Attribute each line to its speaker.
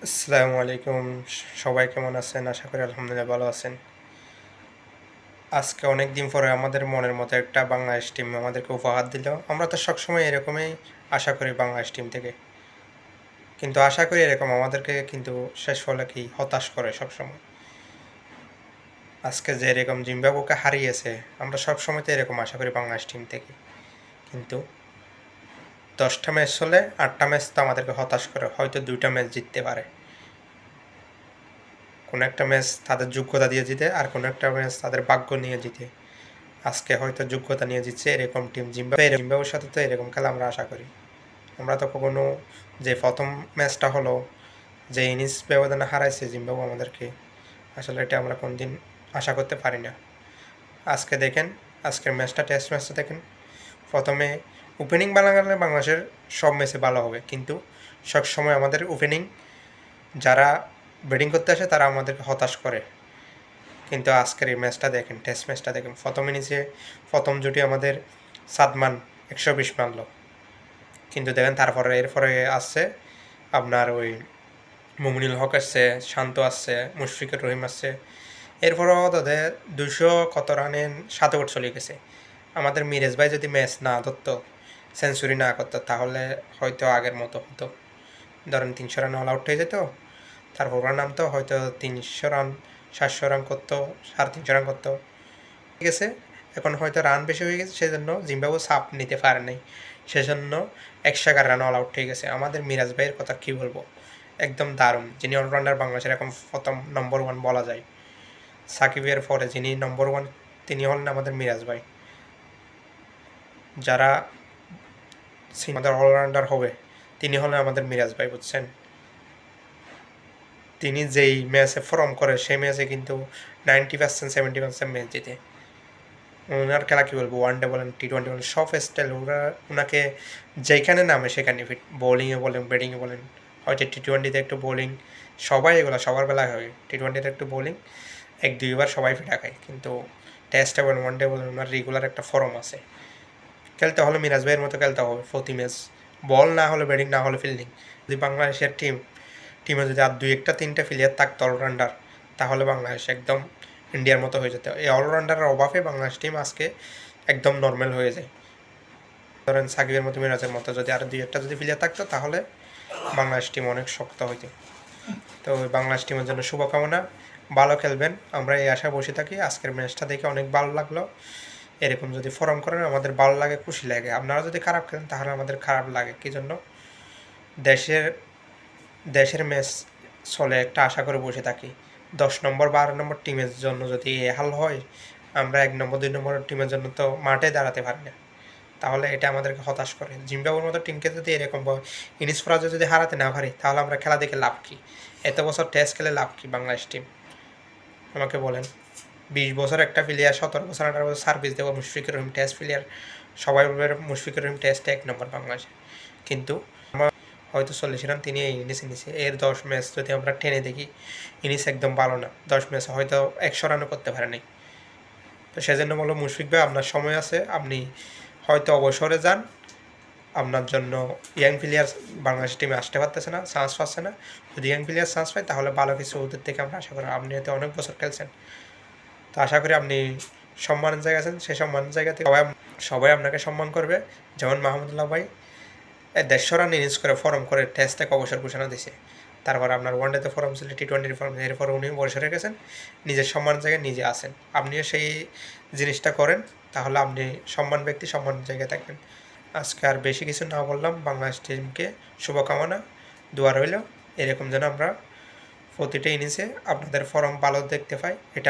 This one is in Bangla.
Speaker 1: আসসালামু আলাইকুম। সবাই কেমন আছেন? আশা করি আলহামদুলিল্লাহ ভালো আছেন। আজকে অনেক দিন পরে আমাদের মনের মতো একটা বাংলাদেশ টিম আমাদেরকে উপহার দিল। আমরা তো সবসময় এরকমই আশা করি বাংলাদেশ টিম থেকে। কিন্তু আশা করি এরকম আমাদেরকে কিন্তু শেষ ফলে কি হতাশ করে সবসময়। আজকে যে এরকম জিম্বাবুকে হারিয়েছে, আমরা সবসময় তো এরকম আশা করি বাংলাদেশ টিম থেকে। কিন্তু ১০টা ম্যাচ হলে ৮টা ম্যাচ তো আমাদেরকে হতাশ করে। হয়তো ২টা ম্যাচ জিততে পারে। কোনো একটা ম্যাচ তাদের যোগ্যতা দিয়ে জিতে আর কোনো একটা ম্যাচ তাদের ভাগ্য নিয়ে জিতে। আজকে হয়তো যোগ্যতা নিয়ে জিতছে এরকম টিম জিম্বাবুয়ের সাথে তো এরকম খেলা আমরা আশা করি। আমরা তো কখনো যে প্রথম ম্যাচটা হলো যে ইনিংস ব্যবধানে হারাইছে জিম্বাবু আমাদেরকে, আসলে এটা আমরা কোনদিন আশা করতে পারি না। আজকে দেখেন, আজকের ম্যাচটা টেস্ট ম্যাচটা দেখেন, প্রথমে ওপেনিং বানালে বাংলাদেশের সব ম্যাচে ভালো হবে, কিন্তু সবসময় আমাদের ওপেনিং যারা ব্যাটিং করতে আসে তারা আমাদেরকে হতাশ করে। কিন্তু আজকের এই ম্যাচটা দেখেন, টেস্ট ম্যাচটা দেখেন, প্রথম ইনিংসে প্রথম জুটি আমাদের সাদমান ১২০ মারল, কিন্তু দেখেন তারপরে এরপরে আসছে আপনার ওই মুমিনুল হক আসছে, শান্ত আসছে, মুশফিকুর রহিম আসছে, এরপরও তাদের ২০০ কত রানে ৭ ওভার চলে গেছে। আমাদের মিরাজ ভাই যদি ম্যাচ না ধরতো, সেঞ্চুরি না করতো, তাহলে হয়তো আগের মতো হতো, ধরেন ৩০০ রান অল আউট হয়ে যেত, তারপর নামতো হয়তো ৩০০ রান ৭০০ রান করতো, ৩৫০ রান করতো। ঠিক আছে, এখন হয়তো রান বেশি হয়ে গেছে, সেজন্য জিম্বাবু চাপ নিতে পারে নাই, সেজন্য ১১১ রান অল আউট হয়ে গেছে। আমাদের মিরাজ ভাইয়ের কথা কী বলবো, একদম দারুণ, যিনি অলরাউন্ডার বাংলাদেশের এখন প্রথম নম্বর 1 বলা যায়। সাকিবের পরে যিনি নম্বর 1 তিনি হলেন আমাদের মিরাজ ভাই। যারা আমাদের অলরাউন্ডার হবে তিনি হলেন আমাদের মিরাজ ভাই, বুঝছেন। তিনি যেই ম্যাচে ফর্ম করে সেই ম্যাচে কিন্তু 90% 70% ম্যাচ জিতে। ওনার খেলা কী বলবো, ওয়ান ডে বলেন টি-20 বলেন সব স্টাইল ওনাকে যেখানে নামে সেখানে ফিট, বোলিংয়ে বলেন ব্যাটিংয়ে বলেন। হয়তো টি-20তে একটু বোলিং, সবাই এগুলো সবার বেলায় হয়, টি-20তে একটু বোলিং ১-২ বার সবাই ফিটা খায়, কিন্তু টেস্টে বলেন ওয়ান ডে বলেন ওনার রেগুলার একটা ফর্ম আছে। খেলতে হলে মিরাজ ভাইয়ের মতো খেলতে হবে প্রতি ম্যাচ, বল না হলে ব্যাটিং, না হলে ফিল্ডিং। যদি বাংলাদেশের টিমে যদি আর ২-১টা-৩টা প্লেয়ার থাকতো অলরাউন্ডার, তাহলে বাংলাদেশ একদম ইন্ডিয়ার মতো হয়ে যেত। এই অলরাউন্ডারের অভাবে বাংলাদেশ টিম আজকে একদম নর্মাল হয়ে যায়। ধরেন সাকিবের মতো মিরাজের মতো যদি আর ২-১টা যদি প্লেয়ার থাকতো, তাহলে বাংলাদেশ টিম অনেক শক্ত হইতো। তো ওই বাংলাদেশ টিমের জন্য শুভকামনা, ভালো খেলবেন, আমরা এই আশা বসে থাকি। আজকের ম্যাচটা দেখে অনেক ভালো লাগলো। এরকম যদি ফর্ম করেন আমাদের ভালো লাগে, খুশি লাগে। আপনারা যদি খারাপ খেলেন তাহলে আমাদের খারাপ লাগে। কী জন্য, দেশের দেশের ম্যাচ চলে একটা আশা করে বসে থাকি। ১০ নম্বর ১২ নম্বর টিমের জন্য যদি এ হাল হয়, আমরা ১ নম্বর ২ নম্বরের টিমের জন্য তো মাঠে দাঁড়াতে পারি না, তাহলে এটা আমাদেরকে হতাশ করে। জিম্বাবুয়ের মতো টিমকে যদি এরকম ইনিংস পরাজয় যদি হারাতে না পারি, তাহলে আমরা খেলা দেখে লাভ কী? এত বছর টেস্ট খেলে লাভ কী বাংলাদেশ টিম, আমাকে বলেন। ২০ বছর একটা প্লেয়ার, ১৭ বছর ১৮ বছর সার্ভিস দেবো, মুশফিকুর রহিম টেস্ট প্লেয়ার, সবাই বলবে মুশফিকুর রহিম টেস্টে ১ নম্বর বাংলাদেশে, কিন্তু হয়তো ৪০ রান তিনি এই ইনিংসে নিছে। এর ১০ ম্যাচ যদি আমরা টেনে দেখি, ইনিংস একদম ভালো না, ১০ ম্যাচে হয়তো ১০০ রানও করতে পারে নাই। তো সেজন্য বলবো মুশফিক ভাই, আপনার সময় আছে, আপনি হয়তো অবসরে যান, আপনার জন্য ইয়াং প্লেয়ার বাংলাদেশ টিমে আসতে পারতেছে না, চান্স পাচ্ছে না। যদি ইয়াং প্লেয়ার চান্স পায় তাহলে ভালো কিছু ওদের থেকে আমরা আশা করি। আপনি হয়তো অনেক বছর খেলছেন, তো আশা করি আপনি সম্মানের জায়গা আছেন, সেই সম্মানের জায়গা থেকে সবাই আপনাকে সম্মান করবে। যেমন মাহমুদুল্লাহ ভাই ১৫০ রান ইনিংস করে ফর্ম করে টেস্ট থেকে অবসর ঘোষণা দিয়েছে, তারপর আপনার ওয়ানডেতে ফর্ম ছিল, টি-20 ফর্ম, এরপর উনি অবসরে গেছেন, নিজের সম্মানের জায়গায় নিজে আসেন। আপনিও সেই জিনিসটা করেন, তাহলে আপনি সম্মান ব্যক্তি, সম্মানের জায়গায় থাকবেন। আজকে আর বেশি কিছু না বললাম, বাংলাদেশ টিমকে শুভকামনা, দোয়া রইল এরকম যেন আমরা প্রতিটা ইনিংসে আপনাদের ফর্ম ভালো দেখতে পাই, এটা